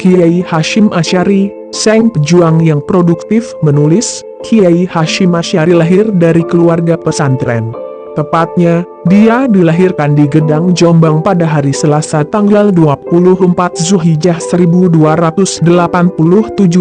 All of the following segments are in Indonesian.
Kiai Hasyim Asy'ari, sang pejuang yang produktif, menulis. Kiai Hasyim Asy'ari lahir dari keluarga pesantren. Tepatnya, dia dilahirkan di Gedang, Jombang pada hari Selasa tanggal 24 Zulhijjah 1287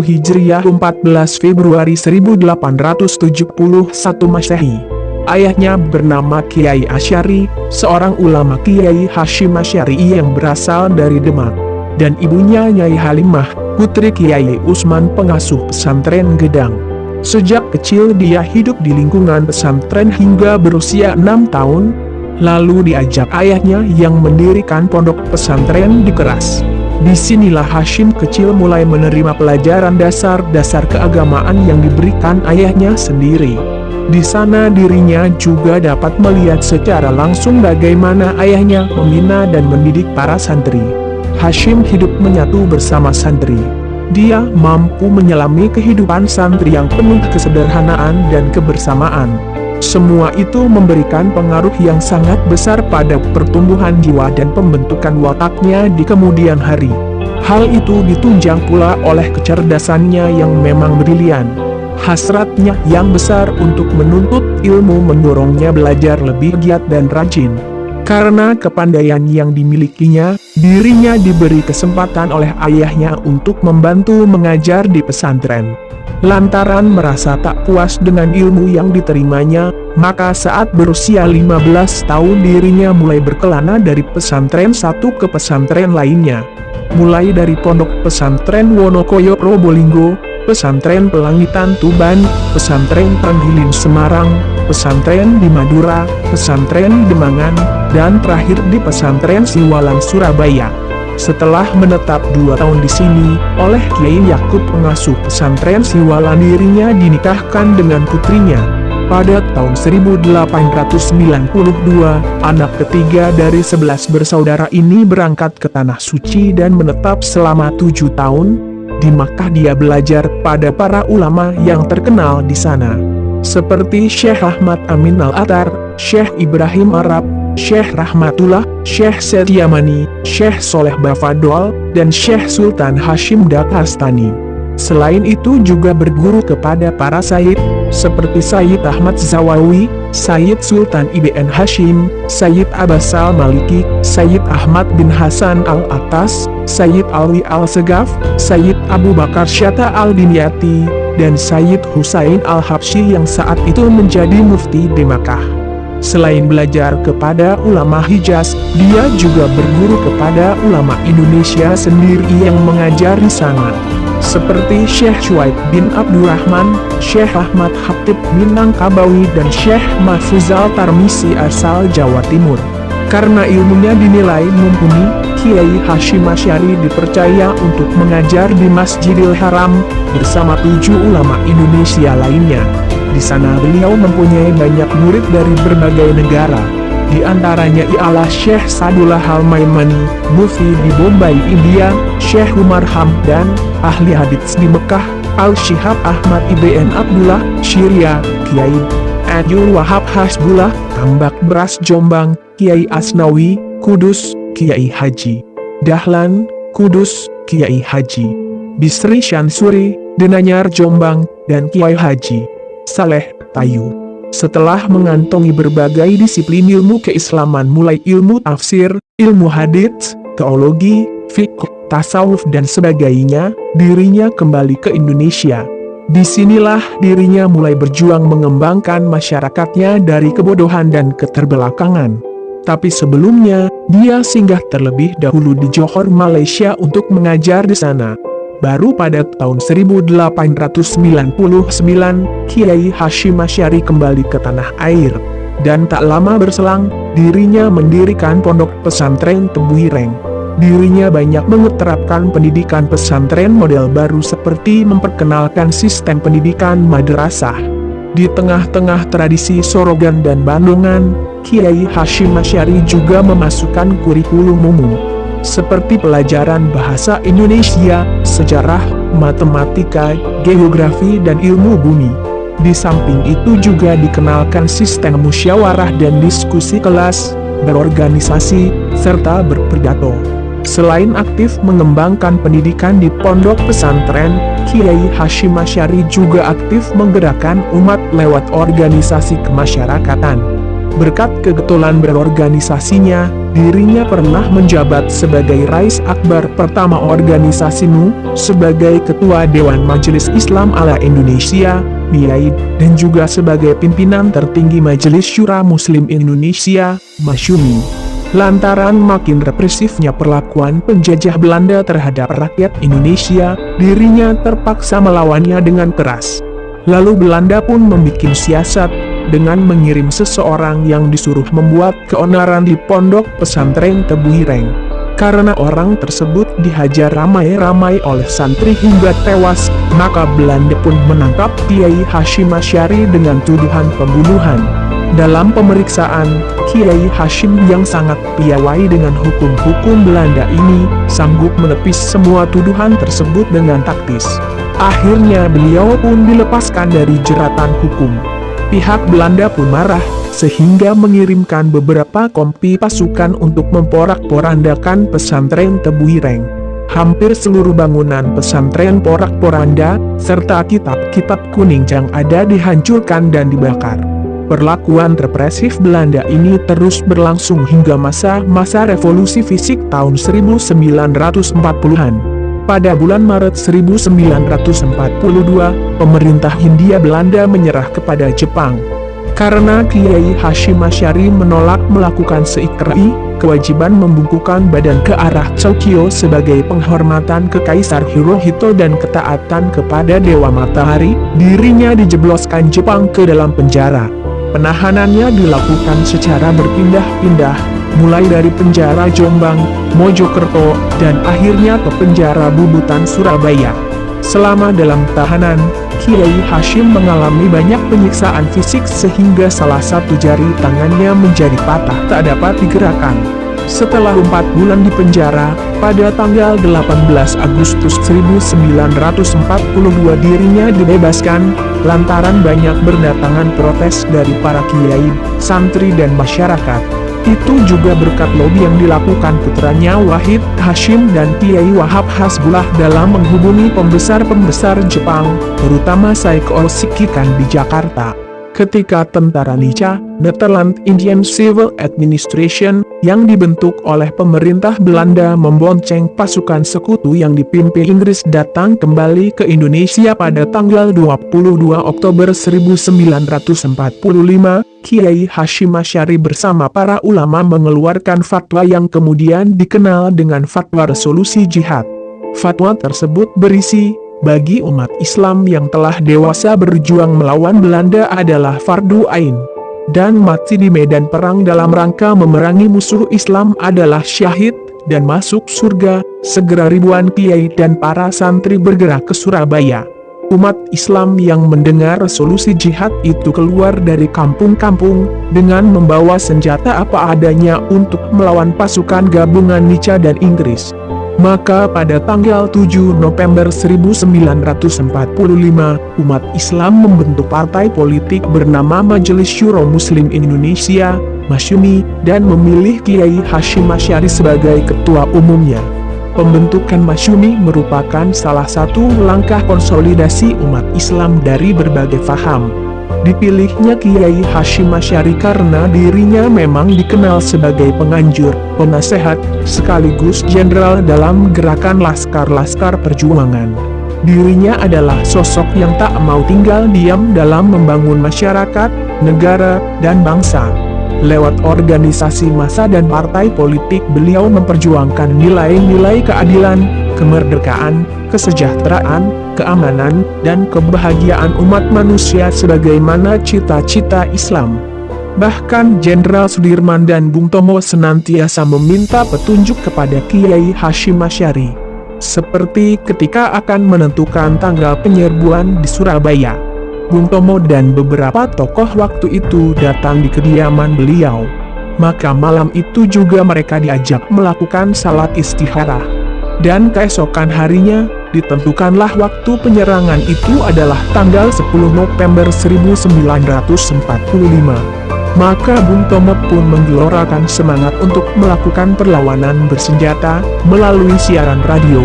Hijriah 14 Februari 1871 Masehi. Ayahnya bernama Kiai Asy'ari, seorang ulama. Kiai Hasyim Asy'ari yang berasal dari Demak. Dan ibunya Nyai Halimah, putri Kiai Usman, pengasuh pesantren Gedang. Sejak kecil dia hidup di lingkungan pesantren hingga berusia 6 tahun, lalu diajak ayahnya yang mendirikan pondok pesantren di Keras. Disinilah Hasyim kecil mulai menerima pelajaran dasar-dasar keagamaan yang diberikan ayahnya sendiri. Di sana dirinya juga dapat melihat secara langsung bagaimana ayahnya membina dan mendidik para santri. Hasyim hidup menyatu bersama santri. Dia mampu menyelami kehidupan santri yang penuh kesederhanaan dan kebersamaan. Semua itu memberikan pengaruh yang sangat besar pada pertumbuhan jiwa dan pembentukan wataknya di kemudian hari. Hal itu ditunjang pula oleh kecerdasannya yang memang brilian. Hasratnya yang besar untuk menuntut ilmu mendorongnya belajar lebih giat dan rajin. Karena kepandaian yang dimilikinya, dirinya diberi kesempatan oleh ayahnya untuk membantu mengajar di pesantren. Lantaran merasa tak puas dengan ilmu yang diterimanya, maka saat berusia 15 tahun dirinya mulai berkelana dari pesantren satu ke pesantren lainnya. Mulai dari pondok pesantren Wonokoyo Probolinggo, pesantren Pelangitan Tuban, pesantren Panggilin Semarang, pesantren di Madura, pesantren Demangan, dan terakhir di pesantren Siwalan Surabaya. Setelah menetap 2 tahun di sini, oleh Kiai Yakub pengasuh pesantren Siwalan, dirinya dinikahkan dengan putrinya. Pada tahun 1892, anak ketiga dari 11 bersaudara ini berangkat ke Tanah Suci dan menetap selama 7 tahun. Di Makkah dia belajar pada para ulama yang terkenal di sana, seperti Syekh Ahmad Amin Al-Attar, Syekh Ibrahim Arab, Syekh Rahmatullah, Syekh Setiamani, Syekh Soleh Bafadol, dan Syekh Sultan Hasyim Dakastani. Selain itu juga berguru kepada para sayyid, seperti Sayyid Ahmad Zawawi, Sayyid Sultan Ibn Hashim, Sayyid Abbas Al-Maliki, Sayyid Ahmad bin Hasan Al-Attas, Sayyid Alwi Al-Segaf, Sayyid Abu Bakar Syata Al-Dinyati, dan Sayyid Husain Al-Habsyi yang saat itu menjadi mufti di Makkah. Selain belajar kepada ulama Hijaz, dia juga berguru kepada ulama Indonesia sendiri yang mengajar di sana, seperti Syekh Syuaib bin Abdurrahman, Syekh Ahmad Khatib Minangkabawi, dan Syekh Mahfuzal Tarmisi asal Jawa Timur. Karena ilmunya dinilai mumpuni, Kiai Hasyim Asy'ari dipercaya untuk mengajar di Masjidil Haram bersama 7 ulama Indonesia lainnya. Di sana beliau mempunyai banyak murid dari berbagai negara. Di antaranya ialah Syekh Sadullah Al-Maimani, mufti di Bombay, India, Syekh Umar Hamdan, ahli hadits di Mekah, Al-Syihab Ahmad Ibn Abdullah, Syria, Kiai Abdul Wahab Hasbullah, Tambak Beras Jombang, Kiai Asnawi, Kudus, Kiai Haji Dahlan, Kudus, Kiai Haji Bisri Syansuri, Denanyar Jombang, dan Kiai Haji Saleh Tayu. Setelah mengantongi berbagai disiplin ilmu keislaman mulai ilmu tafsir, ilmu hadits, teologi, fiqh, tasawuf dan sebagainya, dirinya kembali ke Indonesia. Disinilah dirinya mulai berjuang mengembangkan masyarakatnya dari kebodohan dan keterbelakangan. Tapi sebelumnya, dia singgah terlebih dahulu di Johor, Malaysia untuk mengajar di sana. Baru pada tahun 1899, Kiai Hasyim Asy'ari kembali ke tanah air. Dan tak lama berselang, dirinya mendirikan pondok pesantren Tebuireng. Dirinya banyak menerapkan pendidikan pesantren model baru seperti memperkenalkan sistem pendidikan madrasah. Di tengah-tengah tradisi Sorogan dan Bandungan, Kiai Hasyim Asy'ari juga memasukkan kurikulum umum, seperti pelajaran bahasa Indonesia, sejarah, matematika, geografi, dan ilmu bumi. Di samping itu juga dikenalkan sistem musyawarah dan diskusi kelas, berorganisasi, serta berpidato. Selain aktif mengembangkan pendidikan di pondok pesantren, Kiai Hashim Asy'ari juga aktif menggerakkan umat lewat organisasi kemasyarakatan. Berkat kegetulan berorganisasinya, dirinya pernah menjabat sebagai Rais Akbar pertama organisasi NU, sebagai Ketua Dewan Majelis Islam ala Indonesia, MIAID, dan juga sebagai pimpinan tertinggi Majelis Syura Muslim Indonesia, MASYUMI. Lantaran makin represifnya perlakuan penjajah Belanda terhadap rakyat Indonesia, dirinya terpaksa melawannya dengan keras. Lalu Belanda pun membuat siasat, dengan mengirim seseorang yang disuruh membuat keonaran di pondok pesantren Tebu Ireng. Karena orang tersebut dihajar ramai-ramai oleh santri hingga tewas, maka Belanda pun menangkap Kiai Hashim Asy'ari dengan tuduhan pembunuhan. Dalam pemeriksaan, Kiai Hashim yang sangat piawai dengan hukum-hukum Belanda ini, sanggup menepis semua tuduhan tersebut dengan taktis. Akhirnya beliau pun dilepaskan dari jeratan hukum. Pihak Belanda pun marah, sehingga mengirimkan beberapa kompi pasukan untuk memporak-porandakan pesantren Tebu Ireng. Hampir seluruh bangunan pesantren porak-poranda, serta kitab-kitab kuning yang ada dihancurkan dan dibakar. Perlakuan represif Belanda ini terus berlangsung hingga masa-masa revolusi fisik tahun 1940-an. Pada bulan Maret 1942, pemerintah Hindia Belanda menyerah kepada Jepang. Karena Kiai Hashim Asy'ari menolak melakukan seikra'i, kewajiban membungkukkan badan ke arah Tokyo sebagai penghormatan ke Kaisar Hirohito dan ketaatan kepada Dewa Matahari, dirinya dijebloskan Jepang ke dalam penjara. Penahanannya dilakukan secara berpindah-pindah, mulai dari penjara Jombang, Mojokerto, dan akhirnya ke penjara Bubutan Surabaya. Selama dalam tahanan, Kiai Hashim mengalami banyak penyiksaan fisik sehingga salah satu jari tangannya menjadi patah tak dapat digerakkan. Setelah 4 bulan di penjara, pada tanggal 18 Agustus 1942 dirinya dibebaskan, lantaran banyak berdatangan protes dari para kiai, santri dan masyarakat. Itu juga berkat lobi yang dilakukan putranya Wahid Hashim dan Kiai Wahab Hasbullah dalam menghubungi pembesar-pembesar Jepang, terutama Saikyo Shikikan di Jakarta. Ketika tentara NICA, Netherlands Indian Civil Administration, yang dibentuk oleh pemerintah Belanda membonceng pasukan sekutu yang dipimpin Inggris datang kembali ke Indonesia pada tanggal 22 Oktober 1945, Kiai Hashim Asy'ari bersama para ulama mengeluarkan fatwa yang kemudian dikenal dengan Fatwa Resolusi Jihad. Fatwa tersebut berisi, bagi umat Islam yang telah dewasa berjuang melawan Belanda adalah fardu ain, dan mati di medan perang dalam rangka memerangi musuh Islam adalah syahid, dan masuk surga. Segera ribuan kiai dan para santri bergerak ke Surabaya. Umat Islam yang mendengar resolusi jihad itu keluar dari kampung-kampung, dengan membawa senjata apa adanya untuk melawan pasukan gabungan NICA dan Inggris. Maka pada tanggal 7 November 1945, umat Islam membentuk partai politik bernama Majelis Syuro Muslim Indonesia, MASYUMI, dan memilih Kiai Hashim Asy'ari sebagai ketua umumnya. Pembentukan MASYUMI merupakan salah satu langkah konsolidasi umat Islam dari berbagai faham. Dipilihnya Kiai Hashim Asy'ari karena dirinya memang dikenal sebagai penganjur, penasehat, sekaligus jenderal dalam gerakan laskar-laskar perjuangan. Dirinya adalah sosok yang tak mau tinggal diam dalam membangun masyarakat, negara, dan bangsa. Lewat organisasi massa dan partai politik beliau memperjuangkan nilai-nilai keadilan, kemerdekaan, kesejahteraan, keamanan, dan kebahagiaan umat manusia sebagaimana cita-cita Islam. Bahkan Jenderal Sudirman dan Bung Tomo senantiasa meminta petunjuk kepada Kiai Hashim Asy'ari. Seperti ketika akan menentukan tanggal penyerbuan di Surabaya, Bung Tomo dan beberapa tokoh waktu itu datang di kediaman beliau. Maka malam itu juga mereka diajak melakukan salat istikharah. Dan keesokan harinya, ditentukanlah waktu penyerangan itu adalah tanggal 10 November 1945. Maka Bung Tomo pun menggelorakan semangat untuk melakukan perlawanan bersenjata melalui siaran radio.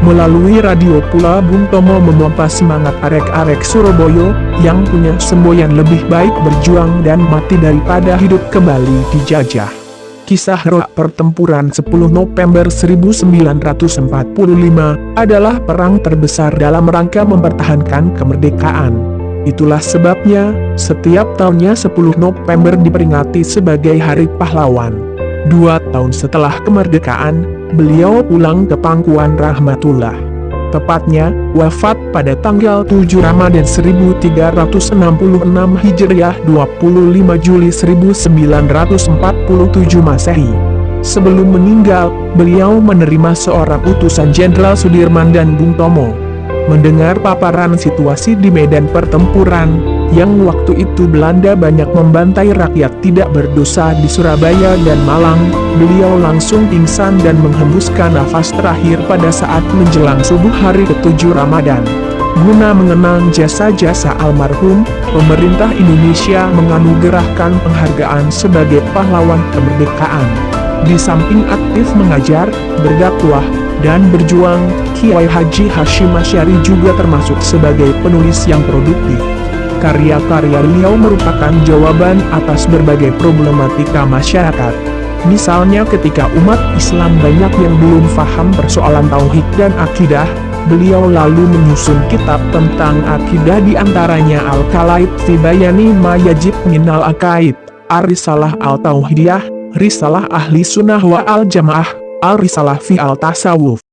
Melalui radio pula Bung Tomo memompa semangat arek-arek Surabaya yang punya semboyan lebih baik berjuang dan mati daripada hidup kembali dijajah. Kisah heroik pertempuran 10 November 1945 adalah perang terbesar dalam rangka mempertahankan kemerdekaan. Itulah sebabnya, setiap tahunnya 10 November diperingati sebagai Hari Pahlawan. 2 tahun setelah kemerdekaan, beliau pulang ke pangkuan rahmatullah. Tepatnya, wafat pada tanggal 7 Ramadan 1366 Hijriah 25 Juli 1947 Masehi. Sebelum meninggal, beliau menerima seorang utusan Jenderal Sudirman dan Bung Tomo. Mendengar paparan situasi di medan pertempuran, yang waktu itu Belanda banyak membantai rakyat tidak berdosa di Surabaya dan Malang, beliau langsung pingsan dan menghembuskan nafas terakhir pada saat menjelang subuh hari ke-7 Ramadan. Guna mengenang jasa-jasa almarhum, pemerintah Indonesia menganugerahkan penghargaan sebagai pahlawan kemerdekaan. Di samping aktif mengajar, berdakwah, dan berjuang, Kiai Haji Hashim Asy'ari juga termasuk sebagai penulis yang produktif. Karya-karya beliau merupakan jawaban atas berbagai problematika masyarakat. Misalnya ketika umat Islam banyak yang belum paham persoalan tauhid dan akidah, beliau lalu menyusun kitab tentang akidah diantaranya Al-Kalaid fi Bayani ma Yajib Minal Aqaid, Ar-Risalah Al-Tauhidiyah, Risalah Ahli Sunnah wa Al-Jamaah, Al-Risalah fi Al-Tasawuf.